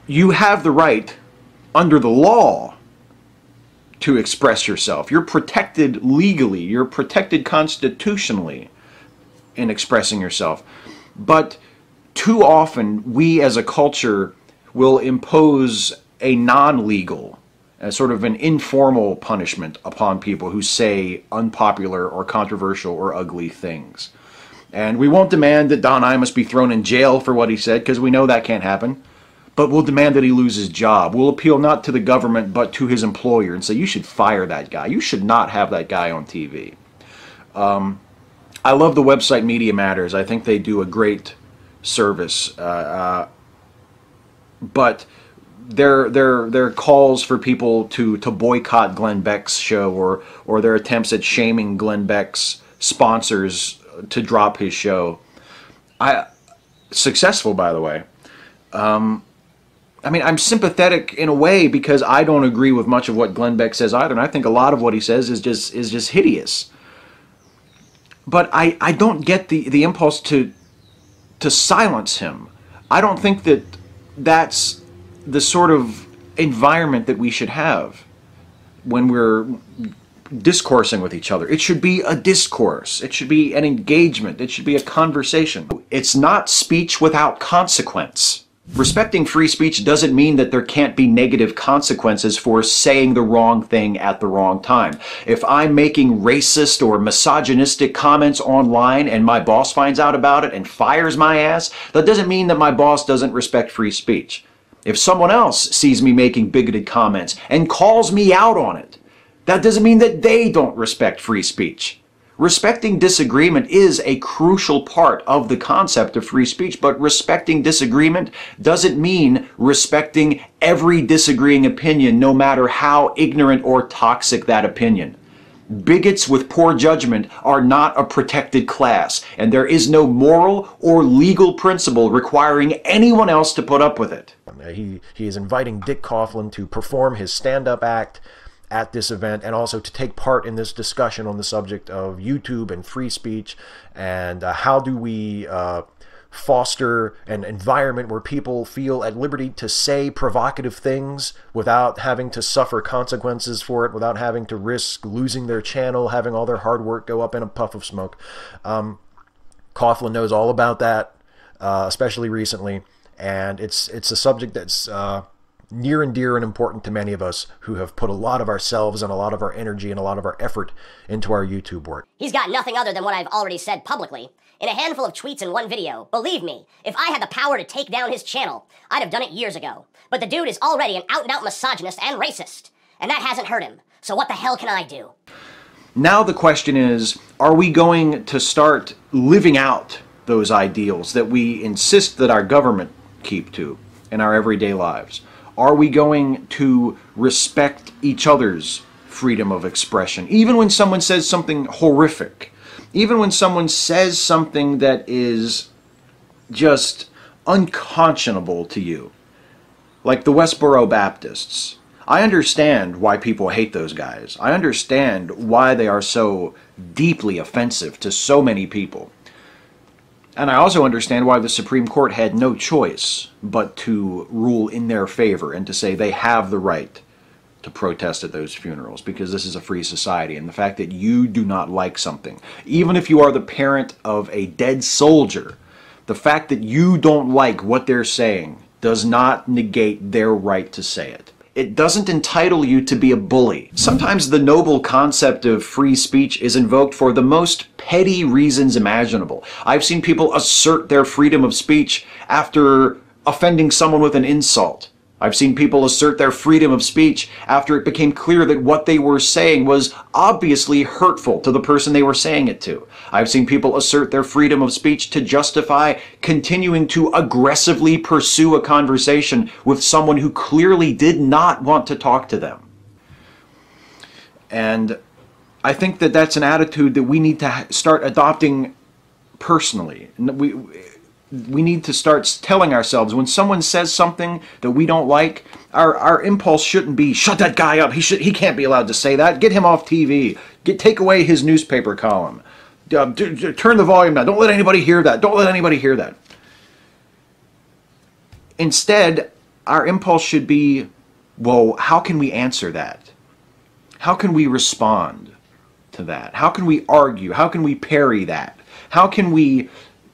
you have the right under the law to express yourself. You're protected legally, you're protected constitutionally in expressing yourself. But too often we as a culture will impose a non-legal, a sort of an informal punishment upon people who say unpopular or controversial or ugly things. And we won't demand that Don Imus be thrown in jail for what he said, because we know that can't happen. But we'll demand that he lose his job. We'll appeal not to the government, but to his employer and say, you should fire that guy. You should not have that guy on TV. I love the website Media Matters. I think they do a great service. But their calls for people to boycott Glenn Beck's show, or their attempts at shaming Glenn Beck's sponsors to drop his show. Successful, by the way. I mean, I'm sympathetic in a way because I don't agree with much of what Glenn Beck says either, and I think a lot of what he says is just hideous. But I don't get the impulse to silence him. I don't think that that's the sort of environment that we should have when we're discoursing with each other. It should be a discourse. It should be an engagement. It should be a conversation. It's not speech without consequence. Respecting free speech doesn't mean that there can't be negative consequences for saying the wrong thing at the wrong time. If I'm making racist or misogynistic comments online and my boss finds out about it and fires my ass, that doesn't mean that my boss doesn't respect free speech. If someone else sees me making bigoted comments and calls me out on it, that doesn't mean that they don't respect free speech. Respecting disagreement is a crucial part of the concept of free speech, but respecting disagreement doesn't mean respecting every disagreeing opinion, no matter how ignorant or toxic that opinion. Bigots with poor judgment are not a protected class, and there is no moral or legal principle requiring anyone else to put up with it. He is inviting Dick Coughlin to perform his stand-up act at this event, and also to take part in this discussion on the subject of YouTube and free speech, and how do we foster an environment where people feel at liberty to say provocative things without having to suffer consequences for it, without having to risk losing their channel, having all their hard work go up in a puff of smoke. Coughlin knows all about that, especially recently, and it's a subject that's near and dear and important to many of us who have put a lot of ourselves and a lot of our energy and a lot of our effort into our YouTube work. He's got nothing other than what I've already said publicly in a handful of tweets in one video. Believe me, if I had the power to take down his channel, I'd have done it years ago. But the dude is already an out-and-out misogynist and racist, and that hasn't hurt him. So what the hell can I do? Now the question is, are we going to start living out those ideals that we insist that our government keep to in our everyday lives? Are we going to respect each other's freedom of expression, even when someone says something horrific, even when someone says something that is just unconscionable to you, like the Westboro Baptists? I understand why people hate those guys. I understand why they are so deeply offensive to so many people. And I also understand why the Supreme Court had no choice but to rule in their favor and to say they have the right to protest at those funerals, because this is a free society. And the fact that you do not like something, even if you are the parent of a dead soldier, the fact that you don't like what they're saying does not negate their right to say it. It doesn't entitle you to be a bully. Sometimes the noble concept of free speech is invoked for the most petty reasons imaginable. I've seen people assert their freedom of speech after offending someone with an insult. I've seen people assert their freedom of speech after it became clear that what they were saying was obviously hurtful to the person they were saying it to. I've seen people assert their freedom of speech to justify continuing to aggressively pursue a conversation with someone who clearly did not want to talk to them. And I think that that's an attitude that we need to start adopting personally. We need to start telling ourselves, when someone says something that we don't like, our impulse shouldn't be, shut that guy up, he can't be allowed to say that, get him off TV, take away his newspaper column, turn the volume down, don't let anybody hear that, don't let anybody hear that. Instead, our impulse should be, well, how can we answer that? How can we respond to that? How can we argue? How can we parry that? How can we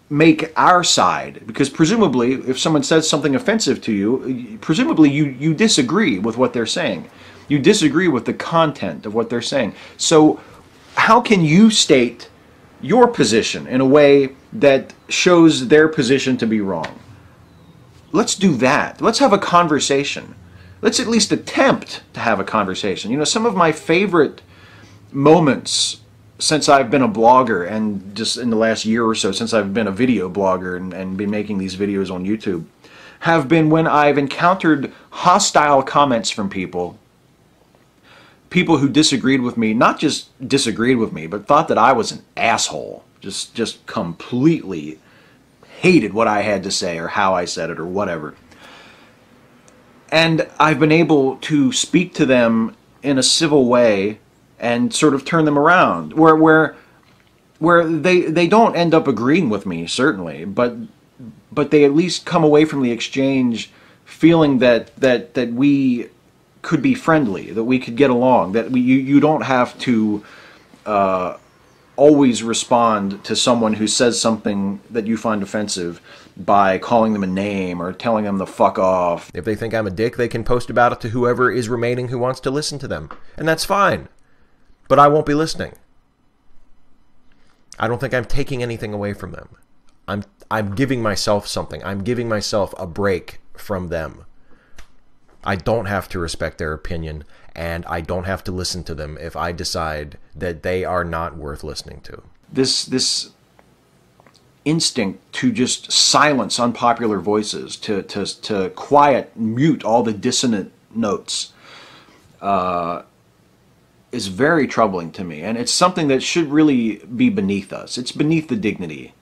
make our side? Because presumably, if someone says something offensive to you, presumably you disagree with what they're saying. You disagree with the content of what they're saying. So how can you state your position in a way that shows their position to be wrong? Let's do that. Let's have a conversation. Let's at least attempt to have a conversation. You know, some of my favorite moments since I've been a blogger, and just in the last year or so since I've been a video blogger and been making these videos on YouTube, have been when I've encountered hostile comments from people who disagreed with me, not just disagreed with me, but thought that I was an asshole, just completely hated what I had to say or how I said it or whatever. And I've been able to speak to them in a civil way and sort of turn them around, where they don't end up agreeing with me, certainly, but they at least come away from the exchange feeling that we could be friendly, that we could get along, that you don't have to always respond to someone who says something that you find offensive by calling them a name or telling them to fuck off. If they think I'm a dick, they can post about it to whoever is remaining who wants to listen to them. And that's fine. But I won't be listening. I don't think I'm taking anything away from them. I'm giving myself something. I'm giving myself a break from them. I don't have to respect their opinion, and I don't have to listen to them if I decide that they are not worth listening to. This instinct to just silence unpopular voices, to quiet, mute all the dissonant notes, is very troubling to me, and it's something that should really be beneath us. It's beneath the dignity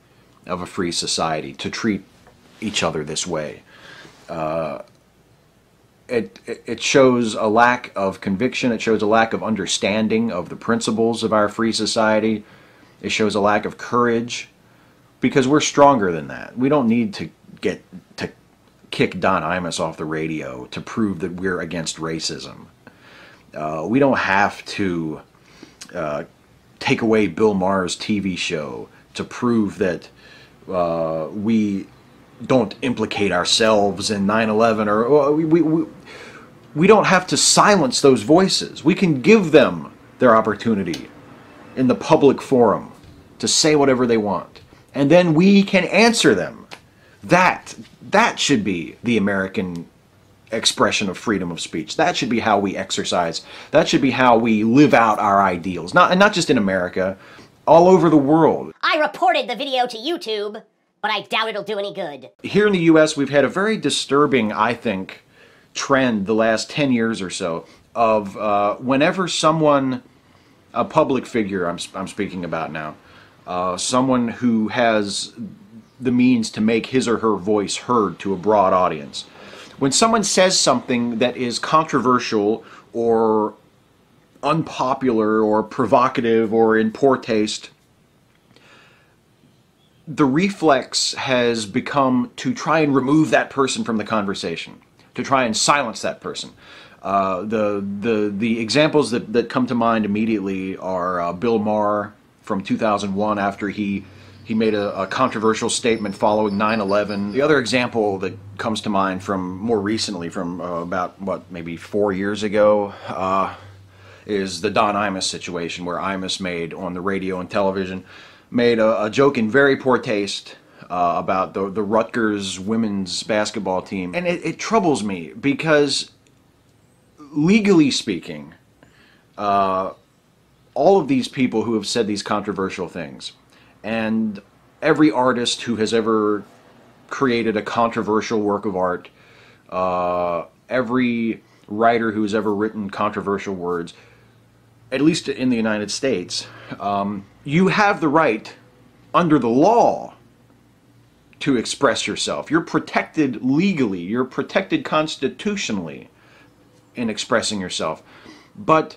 of a free society to treat each other this way. It shows a lack of conviction. It shows a lack of understanding of the principles of our free society. It shows a lack of courage, because we're stronger than that. We don't need to kick Don Imus off the radio to prove that we're against racism. We don't have to take away Bill Maher's TV show to prove that we don't implicate ourselves in 9/11, or we don't have to silence those voices. We can give them their opportunity in the public forum to say whatever they want, and then we can answer them. That should be the American expression of freedom of speech. That should be how we exercise. That should be how we live out our ideals. Not just in America, all over the world. I reported the video to YouTube, but I doubt it'll do any good. Here in the U.S., we've had a very disturbing, I think, trend the last 10 years or so of whenever someone, a public figure I'm speaking about now, someone who has the means to make his or her voice heard to a broad audience, when someone says something that is controversial or unpopular or provocative or in poor taste, the reflex has become to try and remove that person from the conversation, to try and silence that person. The examples that come to mind immediately are Bill Maher from 2001, after he made a controversial statement following 9/11. The other example that comes to mind from more recently, from about, maybe 4 years ago, is the Don Imus situation, where Imus made, on the radio and television, made a joke in very poor taste about the Rutgers women's basketball team. And it troubles me, because legally speaking, all of these people who have said these controversial things, and every artist who has ever created a controversial work of art, every writer who has ever written controversial words, at least in the United States, you have the right, under the law, to express yourself. You're protected legally, you're protected constitutionally in expressing yourself. But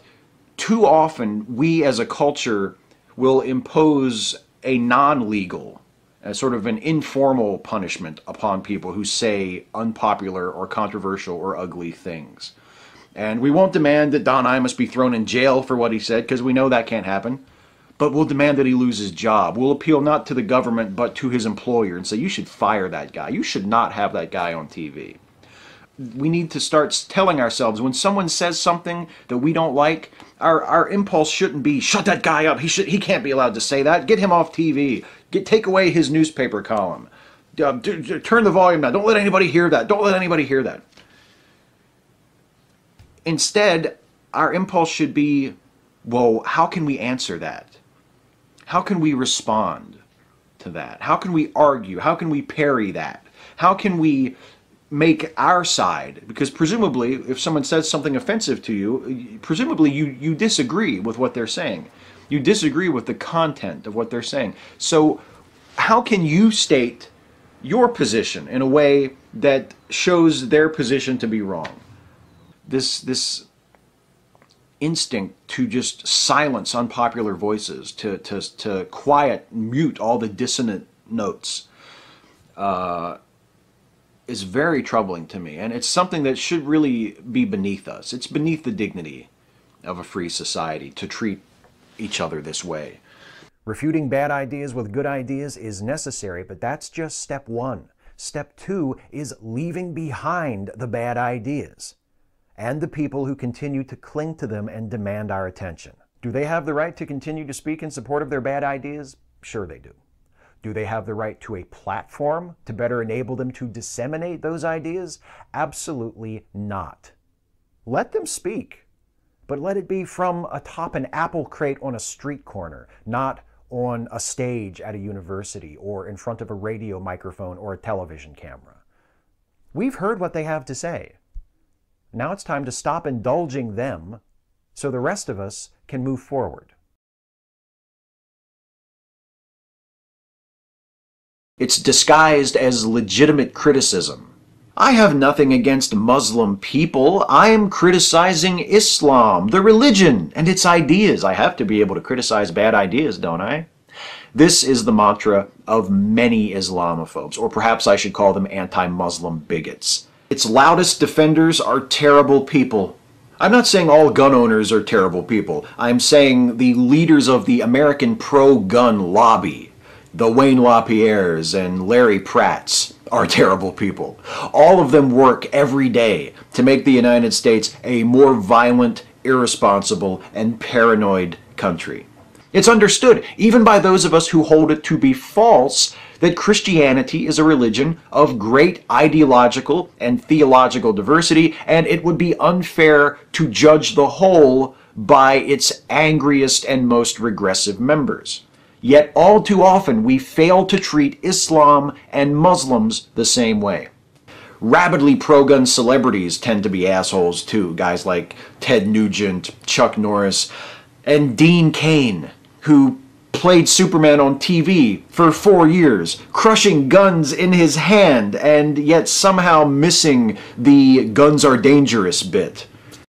too often, we as a culture will impose a non-legal as sort of an informal punishment upon people who say unpopular or controversial or ugly things. And we won't demand that Don Imus be thrown in jail for what he said, because we know that can't happen. But we'll demand that he lose his job. We'll appeal not to the government, but to his employer and say, you should fire that guy. You should not have that guy on TV. We need to start telling ourselves, when someone says something that we don't like, our impulse shouldn't be, shut that guy up. He can't be allowed to say that. Get him off TV. Take away his newspaper column. Turn the volume down. Don't let anybody hear that. Don't let anybody hear that. Instead, our impulse should be, well, how can we answer that? How can we respond to that? How can we argue? How can we parry that? How can we make our side? Because presumably, if someone says something offensive to you, presumably you disagree with what they're saying. You disagree with the content of what they're saying. So how can you state your position in a way that shows their position to be wrong? This instinct to just silence unpopular voices, to quiet, mute all the dissonant notes, is very troubling to me. And it's something that should really be beneath us. It's beneath the dignity of a free society to treat each other this way. Refuting bad ideas with good ideas is necessary, but that's just step one. Step two is leaving behind the bad ideas and the people who continue to cling to them and demand our attention. Do they have the right to continue to speak in support of their bad ideas? Sure they do. Do they have the right to a platform to better enable them to disseminate those ideas? Absolutely not. Let them speak, but let it be from atop an apple crate on a street corner, not on a stage at a university or in front of a radio microphone or a television camera. We've heard what they have to say. Now it's time to stop indulging them so the rest of us can move forward. It's disguised as legitimate criticism. I have nothing against Muslim people. I am criticizing Islam, the religion, and its ideas. I have to be able to criticize bad ideas, don't I? This is the mantra of many Islamophobes, or perhaps I should call them anti-Muslim bigots. Its loudest defenders are terrible people. I'm not saying all gun owners are terrible people. I'm saying the leaders of the American pro-gun lobby, the Wayne LaPierres and Larry Pratts, are terrible people. All of them work every day to make the United States a more violent, irresponsible, and paranoid country. It's understood, even by those of us who hold it to be false, that Christianity is a religion of great ideological and theological diversity, and it would be unfair to judge the whole by its angriest and most regressive members. Yet all too often we fail to treat Islam and Muslims the same way. Rabidly pro-gun celebrities tend to be assholes too, guys like Ted Nugent, Chuck Norris, and Dean Cain, who played Superman on TV for 4 years, crushing guns in his hand and yet somehow missing the guns are dangerous bit.